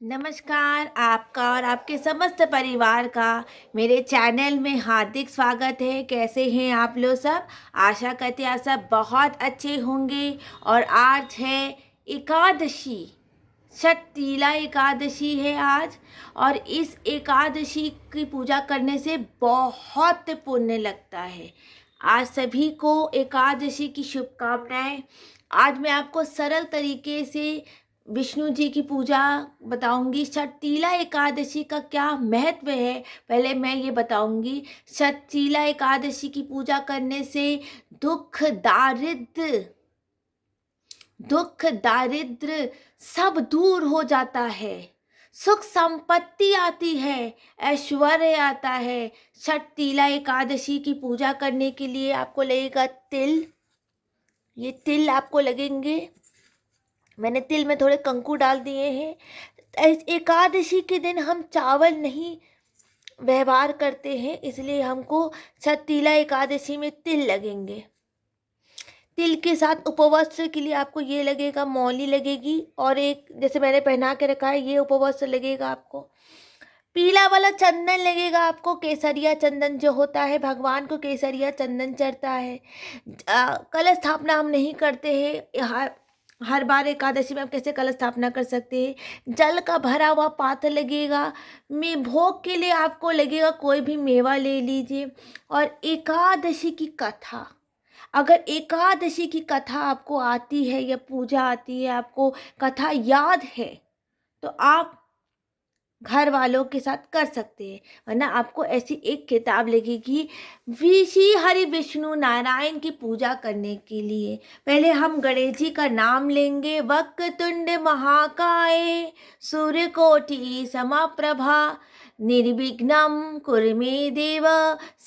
नमस्कार, आपका और आपके समस्त परिवार का मेरे चैनल में हार्दिक स्वागत है। कैसे हैं आप लोग सब? आशा करते हैं आप सब बहुत अच्छे होंगे। और आज है एकादशी, षटतिला एकादशी है आज। और इस एकादशी की पूजा करने से बहुत पुण्य लगता है। आज सभी को एकादशी की शुभकामनाएं। आज मैं आपको सरल तरीके से विष्णु जी की पूजा बताऊंगी। षटतिला एकादशी का क्या महत्व है पहले मैं ये बताऊंगी। षटतिला एकादशी की पूजा करने से दुख दारिद्र दुख दारिद्र सब दूर हो जाता है, सुख संपत्ति आती है, ऐश्वर्य आता है। षटतिला एकादशी की पूजा करने के लिए आपको लगेगा तिल। ये तिल आपको लगेंगे। मैंने तिल में थोड़े कंकु डाल दिए हैं। एकादशी के दिन हम चावल नहीं व्यवहार करते हैं, इसलिए हमको षटतिला एकादशी में तिल लगेंगे। तिल के साथ उपवस्त्र के लिए आपको ये लगेगा, मौली लगेगी, और एक जैसे मैंने पहना के रखा है ये उपवस्त्र लगेगा आपको। पीला वाला चंदन लगेगा आपको, केसरिया चंदन जो होता है, भगवान को केसरिया चंदन चढ़ता है। कलश स्थापना हम नहीं करते हैं। हर बार एकादशी में हम कैसे कलश स्थापना कर सकते हैं। जल का भरा हुआ पात्र लगेगा। में भोग के लिए आपको लगेगा कोई भी मेवा ले लीजिए। और एकादशी की कथा, अगर एकादशी की कथा आपको आती है या पूजा आती है, आपको कथा याद है, तो आप घर वालों के साथ कर सकते हैं। वरना आपको ऐसी एक किताब लगेगी श्री हरि विष्णु नारायण की पूजा करने के लिए। पहले हम गणेश जी का नाम लेंगे। वक्रतुंड महाकाय सूर्यकोटि समप्रभा निर्विघ्नं कुरु मे देव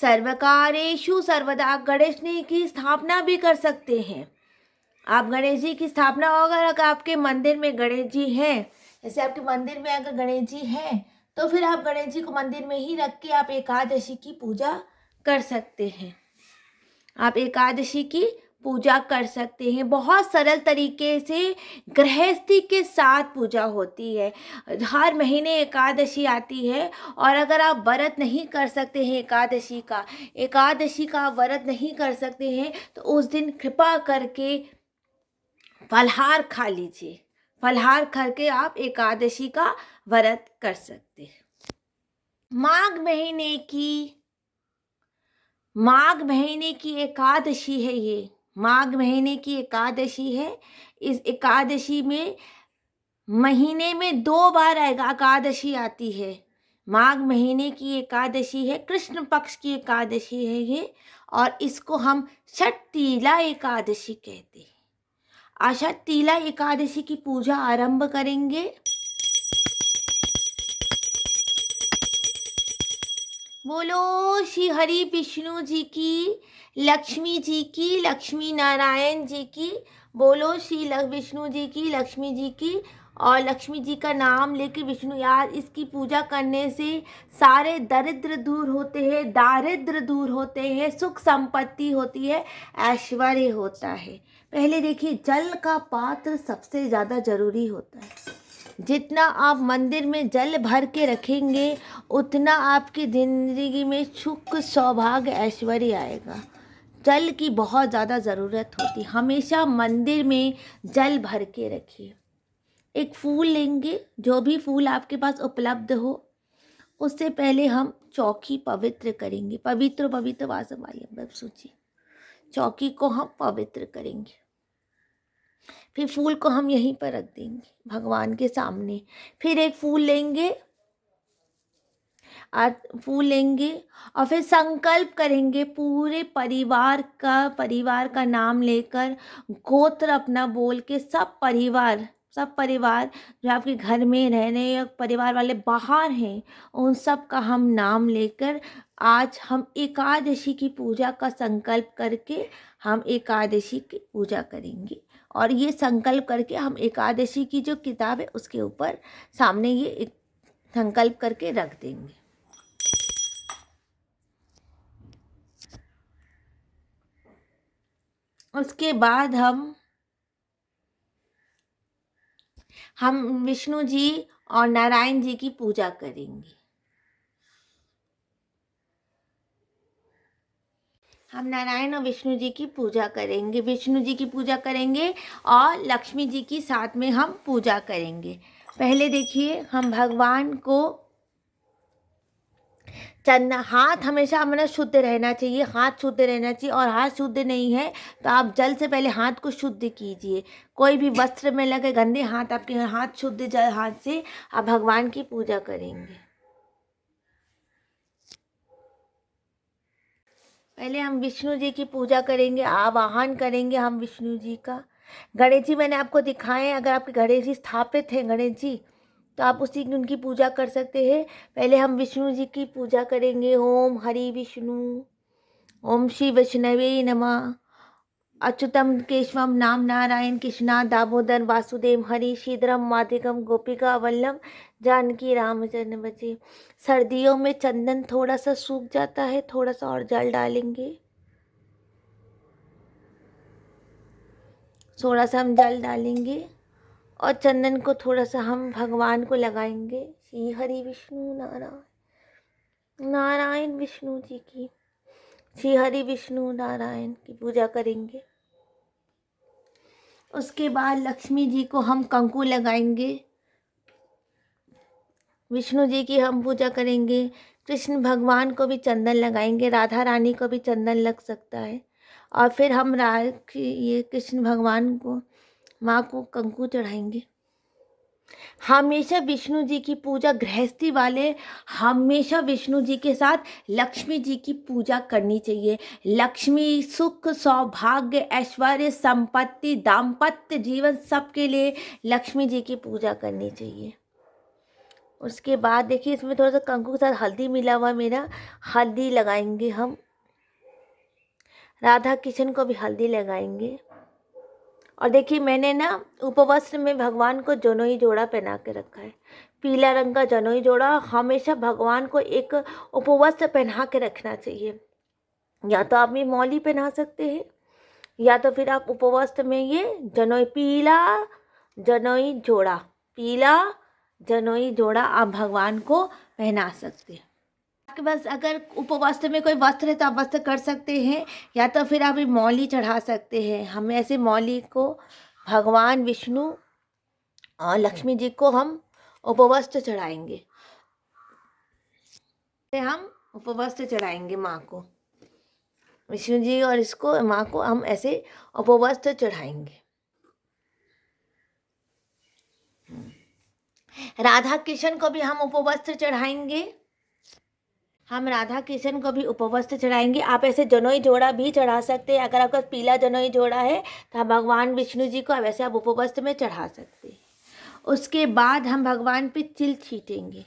सर्वकारेषु सर्वदा। गणेश जी की स्थापना भी कर सकते हैं आप। गणेश जी की स्थापना होगा, अगर आपके मंदिर में गणेश जी हैं, जैसे आपके मंदिर में अगर गणेश जी हैं, तो फिर आप गणेश जी को मंदिर में ही रख के आप एकादशी की पूजा कर सकते हैं। आप एकादशी की पूजा कर सकते हैं। बहुत सरल तरीके से गृहस्थी के साथ पूजा होती है। हर महीने एकादशी आती है, और अगर आप व्रत नहीं कर सकते हैं एकादशी का आप व्रत नहीं कर सकते हैं, तो उस दिन कृपा करके फलाहार खा लीजिए। फलाहार करके आप एकादशी का व्रत कर सकते हैं। माघ महीने की एकादशी है ये। माघ महीने की एकादशी है। इस एकादशी में महीने में 2 बार एकादशी आती है। माघ महीने की एकादशी है, कृष्ण पक्ष की एकादशी है ये, और इसको हम षटतिला एकादशी कहते हैं। आज षटतिला एकादशी की पूजा आरंभ करेंगे। बोलो श्री हरि विष्णु जी की, लक्ष्मी जी की, लक्ष्मी नारायण जी की। बोलो श्री विष्णु जी की, लक्ष्मी जी की। और लक्ष्मी जी का नाम लेके विष्णु यार, इसकी पूजा करने से सारे दरिद्र दूर होते हैं, दारिद्र दूर होते हैं, सुख संपत्ति होती है, ऐश्वर्य होता है। पहले देखिए, जल का पात्र सबसे ज़्यादा जरूरी होता है। जितना आप मंदिर में जल भर के रखेंगे, उतना आपकी ज़िंदगी में सुख सौभाग्य ऐश्वर्य आएगा। जल की बहुत ज़्यादा ज़रूरत होती है। हमेशा मंदिर में जल भर के रखिए। एक फूल लेंगे, जो भी फूल आपके पास उपलब्ध हो। उससे पहले हम चौकी पवित्र करेंगे। पवित्र पवित्र वासवाय सूची, चौकी को हम पवित्र करेंगे। फिर फूल को हम यहीं पर रख देंगे भगवान के सामने। फिर एक फूल लेंगे और फिर संकल्प करेंगे पूरे परिवार का नाम लेकर, गोत्र अपना बोल के, सब परिवार जो आपके घर में रह रहे या परिवार वाले बाहर हैं, उन सब का हम नाम लेकर आज हम एकादशी की पूजा का संकल्प करके हम एकादशी की पूजा करेंगे। और ये संकल्प करके हम एकादशी की जो किताब है उसके ऊपर सामने ये एक संकल्प करके रख देंगे। उसके बाद हम विष्णु जी और नारायण जी की पूजा करेंगे। हम नारायण और विष्णु जी की पूजा करेंगे, विष्णु जी की पूजा करेंगे और लक्ष्मी जी की साथ में हम पूजा करेंगे। पहले देखिए, हम भगवान को हाथ हमेशा हमारा शुद्ध रहना चाहिए, हाथ शुद्ध रहना चाहिए। और हाथ शुद्ध नहीं है तो आप जल से पहले हाथ को शुद्ध कीजिए। कोई भी वस्त्र में लगे गंदे हाथ, आपके हाथ शुद्ध जल हाथ से आप भगवान की पूजा करेंगे। पहले हम विष्णु जी की पूजा करेंगे, आवाहन करेंगे हम विष्णु जी का। गणेश जी मैंने आपको दिखाए, अगर आपके गणेश जी स्थापित हैं, गणेश जी, तो आप उसी की उनकी पूजा कर सकते हैं। पहले हम विष्णु जी की पूजा करेंगे। ओम हरि विष्णु, ओम श्री वैष्णवे नमः, अच्युतम केशवम नाम नारायण कृष्णा दामोदर वासुदेव हरि श्रीधरम माधवम गोपिका वल्लभ जानकी रामचंद्र बचे। सर्दियों में चंदन थोड़ा सा सूख जाता है, थोड़ा सा और जल डालेंगे, थोड़ा सा हम जल डालेंगे और चंदन को थोड़ा सा हम भगवान को लगाएंगे। श्री हरि विष्णु नारायण, नारायण विष्णु जी की, श्री हरि विष्णु नारायण की पूजा करेंगे। उसके बाद लक्ष्मी जी को हम कंकु लगाएंगे, विष्णु जी की हम पूजा करेंगे। कृष्ण भगवान को भी चंदन लगाएंगे, राधा रानी को भी चंदन लग सकता है। और फिर हम ये कृष्ण भगवान को, माँ को कंकु चढ़ाएंगे। हमेशा विष्णु जी की पूजा, गृहस्थी वाले हमेशा विष्णु जी के साथ लक्ष्मी जी की पूजा करनी चाहिए। लक्ष्मी, सुख, सौभाग्य, ऐश्वर्य, संपत्ति, दाम्पत्य जीवन, सबके लिए लक्ष्मी जी की पूजा करनी चाहिए। उसके बाद देखिए, इसमें थोड़ा सा कंकु के साथ हल्दी मिला हुआ, मेरा हल्दी लगाएंगे हम। राधा कृष्ण को भी हल्दी लगाएंगे। और देखिए, मैंने ना उपवस्त्र में भगवान को जनोई जोड़ा पहना के रखा है, पीला रंग का जनोई जोड़ा। हमेशा भगवान को एक उपवस्त्र पहना के रखना चाहिए। या तो आप ये मौली पहना सकते हैं, या तो फिर आप उपवस्त्र में ये जनोई, पीला जनोई जोड़ा, पीला जनोई जोड़ा आप भगवान को पहना सकते हैं। आपके पास अगर उपवस्त्र में कोई वस्त्र है तो आप वस्त्र कर सकते हैं, या तो फिर आप मौली चढ़ा सकते हैं। हम ऐसे मौली को भगवान विष्णु और लक्ष्मी जी को हम उपवस्त्र चढ़ाएंगे, हम उपवस्त्र चढ़ाएंगे माँ को, विष्णु जी और इसको, माँ को हम ऐसे उपवस्त्र चढ़ाएंगे। राधा कृष्ण को भी हम उपवस्त्र चढ़ाएंगे, हम राधा कृष्ण को भी उपवस्त्र चढ़ाएंगे। आप ऐसे जनोई जोड़ा भी चढ़ा सकते हैं। अगर आपका पीला जनोई जोड़ा है तो आप भगवान विष्णु जी को वैसे आप उपवस्त्र में चढ़ा सकते हैं। उसके बाद हम भगवान पे तिल छीटेंगे।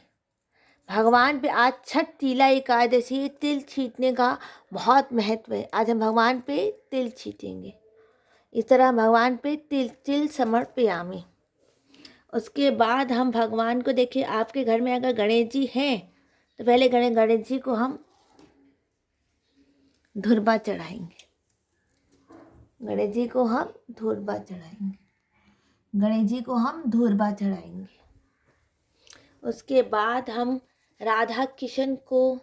भगवान पे आज छठ तीला एकादशी, तिल छीटने का बहुत महत्व है। आज हम भगवान पे तिल छीटेंगे। इस तरह भगवान पे तिल समर्पयामि। उसके बाद हम भगवान को, देखिए आपके घर में अगर गणेश जी हैं तो पहले गणेश जी को हम धुर्बा चढ़ाएंगे, गणेश जी को हम धुर्बा चढ़ाएंगे, गणेश जी को हम धुर्बा चढ़ाएंगे। उसके बाद हम राधा कृष्ण को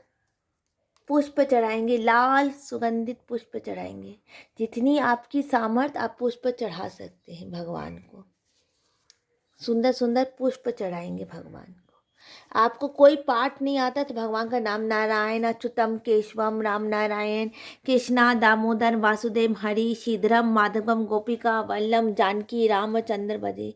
पुष्प चढ़ाएंगे, लाल सुगंधित पुष्प चढ़ाएंगे। जितनी आपकी सामर्थ्य आप पुष्प चढ़ा सकते हैं भगवान को, सुंदर सुंदर पुष्प चढ़ाएंगे भगवान को। आपको कोई पाठ नहीं आता तो भगवान का नाम, नारायण अच्युतम केशवम राम नारायण कृष्णा दामोदर वासुदेव हरि श्रीधरम माधवम गोपिका वल्लभ जानकी रामचंद्र भजे।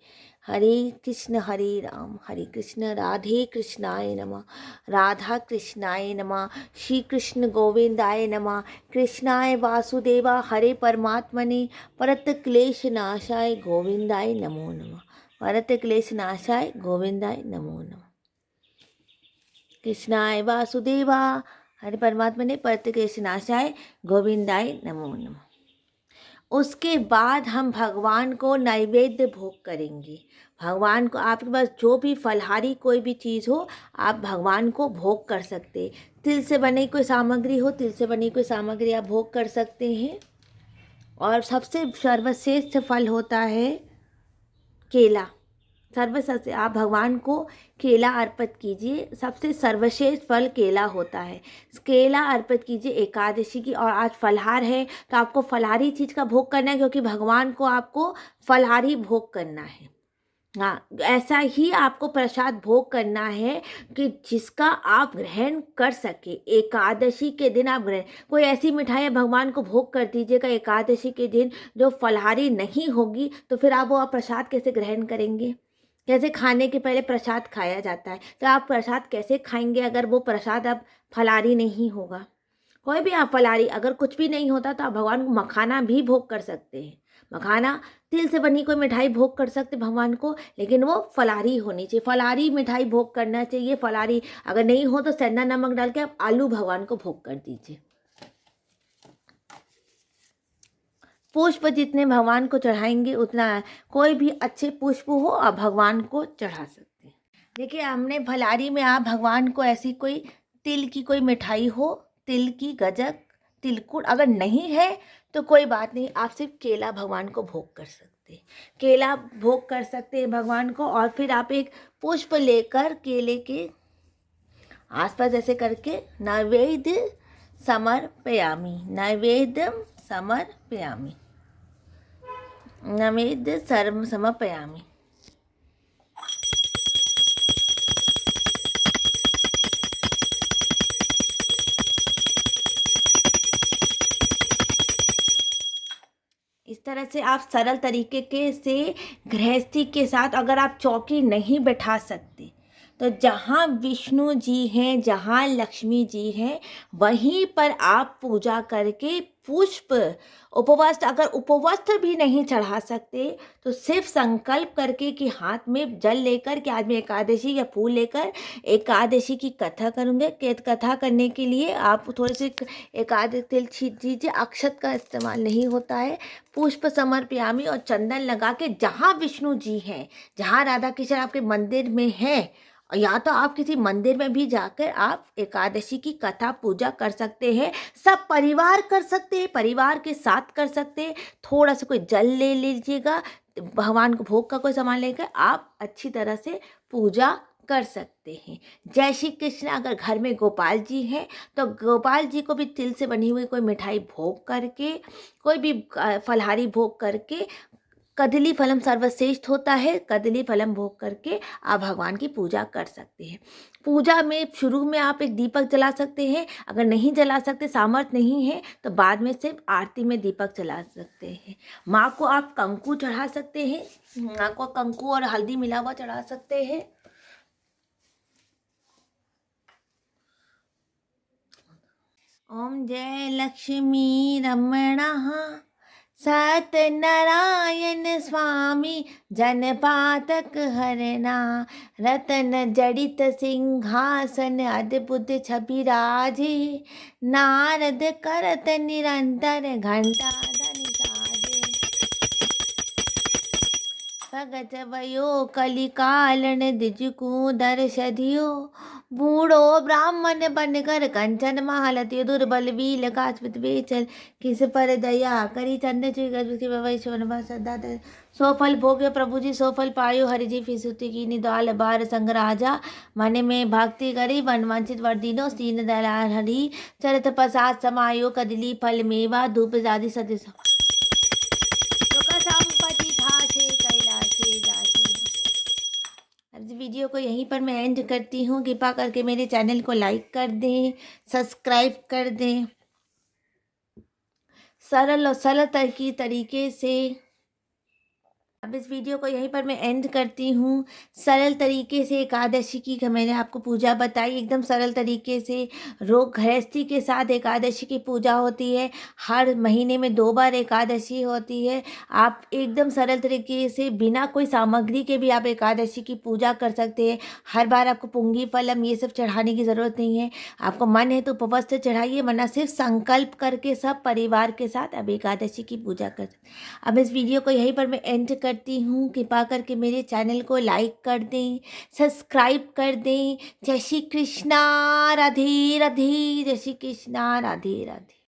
हरे कृष्ण हरे कृष्ण राधे कृष्णाय नमः, राधा कृष्णाय नमः, श्री कृष्ण गोविंदाय नमः, कृष्णाय वासुदेवा हरे परमात्मने परत क्लेश नाशाय गोविंदाय नमो नमः, परत क्लेश नाशाय गोविंदाय नमो नमः, कृष्णाय वासुदेवा हरे परमात्मा ने परत क्लेश नाशाय गोविंदाय नमो नमः। उसके बाद हम भगवान को नैवेद्य भोग करेंगे। भगवान को, आपके पास जो भी फलहारी कोई भी चीज़ हो आप भगवान को भोग कर सकते। तिल से बनी कोई सामग्री हो, तिल से बनी कोई सामग्री आप भोग कर सकते हैं। और सबसे सर्वश्रेष्ठ फल होता है केला। सर्वश्रेष्ठ आप भगवान को केला अर्पित कीजिए, सबसे सर्वश्रेष्ठ फल केला होता है। केला अर्पित कीजिए एकादशी की। और आज फलाहार है तो आपको फलाहारी चीज़ का भोग करना है, क्योंकि भगवान को आपको फलाहारी भोग करना है। हाँ, ऐसा ही आपको प्रसाद भोग करना है कि जिसका आप ग्रहण कर सके। एकादशी के दिन आप ग्रहण, कोई ऐसी मिठाइयाँ भगवान को भोग कर दीजिएगा एकादशी के दिन जो फलाहारी नहीं होगी, तो फिर आप वो प्रसाद कैसे ग्रहण करेंगे? कैसे खाने के पहले प्रसाद खाया जाता है, तो आप प्रसाद कैसे खाएंगे अगर वो प्रसाद अब फलाहारी नहीं होगा? कोई भी आप फलाहारी, अगर कुछ भी नहीं होता तो आप भगवान को मखाना भी भोग कर सकते हैं। मखाना, तिल से बनी कोई मिठाई भोग कर सकते भगवान को, लेकिन वो फलाहारी होनी चाहिए। फलाहारी मिठाई भोग करना चाहिए। फलाहारी अगर नहीं हो तो सेंधा नमक डाल के आप आलू भगवान को भोग कर दीजिए। पुष्प जितने भगवान को चढ़ाएंगे उतना, कोई भी अच्छे पुष्प हो आप भगवान को चढ़ा सकते हैं। देखिए, हमने फलाहारी में आप भगवान को ऐसी कोई तिल की कोई मिठाई हो, तिल की, गजक, तिलकुट अगर नहीं है तो कोई बात नहीं, आप सिर्फ केला भगवान को भोग कर सकते हैं। केला भोग कर सकते हैं भगवान को। और फिर आप एक पुष्प लेकर केले के आसपास ऐसे करके नैवेद्य समर्पयामि, नैवेद्यम समर्पयामि, नैवेद्य सर्व समर्पयामि। इस तरह से आप सरल तरीके के से गृहस्थी के साथ, अगर आप चौकी नहीं बैठा सकते तो जहाँ विष्णु जी हैं, जहाँ लक्ष्मी जी हैं, वहीं पर आप पूजा करके पुष्प, उपवास, अगर उपवास भी नहीं चढ़ा सकते तो सिर्फ संकल्प करके कि हाथ में जल लेकर कि आज मैं एकादशी या फूल लेकर एकादशी की कथा करूँगे। कथा करने के लिए आप थोड़े से एकादशी तिल छीट दीजिए, अक्षत का इस्तेमाल नहीं होता है। पुष्प समर्पयामि और चंदन लगा के जहाँ विष्णु जी हैं, जहाँ राधा कृष्ण आपके मंदिर में हैं, या तो आप किसी मंदिर में भी जाकर आप एकादशी की कथा पूजा कर सकते हैं। सब परिवार कर सकते हैं, परिवार के साथ कर सकते हैं। थोड़ा सा कोई जल ले लीजिएगा, भगवान को भोग का कोई सामान लेकर आप अच्छी तरह से पूजा कर सकते हैं। जय श्री कृष्ण। अगर घर में गोपाल जी हैं तो गोपाल जी को भी तिल से बनी हुई कोई मिठाई भोग करके, कोई भी फलहारी भोग करके, कदली फलम सर्वश्रेष्ठ होता है, कदली फलम भोग करके आप भगवान की पूजा कर सकते हैं। पूजा में शुरू में आप एक दीपक जला सकते हैं। अगर नहीं जला सकते, सामर्थ्य नहीं है, तो बाद में सिर्फ आरती में दीपक जला सकते हैं। माँ को आप कंकु चढ़ा सकते हैं, माँ को कंकु और हल्दी मिला हुआ चढ़ा सकते हैं। ओम जय लक्ष्मी रमणा सत्यनारायण स्वामी जनपातक हरना, रतन जड़ित सिंहासन अद्भुत छवि राजे, नारद करत निरंतर घंटा धनि साजे, भगत वयो कलिकालन दिजकू दर्श दियो, बूढ़ो ब्राह्मण बनकर कंचन महालतियो, दुर्बल वील कास्मित बेचल, किस पर दया करी चंद वैश्वन सदा। सो फल भोग्य प्रभु जी, सो फल पायो हरि जी, फिसुति की निदाल बार संग राजा, मन में भक्ति करी वन वंचित वर्दिनो, सीन दलाल हरि चरत प्रसाद समायो, कदली फल मेवा धूप जाति सदृश, संपत्ति ठासे कैलासे जासे। अब वीडियो को यहीं पर मैं एंड करती हूँ। कृपा करके मेरे चैनल को लाइक कर दें, सब्सक्राइब कर दें। सरल और सरल तरीके से अब इस वीडियो को यहीं पर मैं एंड करती हूँ। सरल तरीके से एकादशी की मैंने आपको पूजा बताई, एकदम सरल तरीके से। रोग गृहस्थी के साथ एकादशी की पूजा होती है। हर महीने में 2 बार एकादशी होती है। आप एकदम सरल तरीके से बिना कोई सामग्री के भी आप एकादशी की पूजा कर सकते हैं। हर बार आपको पुंगी फलम ये सब चढ़ाने की ज़रूरत नहीं है। आपको मन है तो उपवास से चढ़ाइए, वरना सिर्फ संकल्प करके सब परिवार के साथ अब एकादशी की पूजा कर सकते। अब इस वीडियो को यहीं पर मैं एंड करती हूँ। कृपा करके मेरे चैनल को लाइक कर दें, सब्सक्राइब कर दें। जय श्री कृष्णा, राधे राधे। जय श्री कृष्णा, राधे राधे।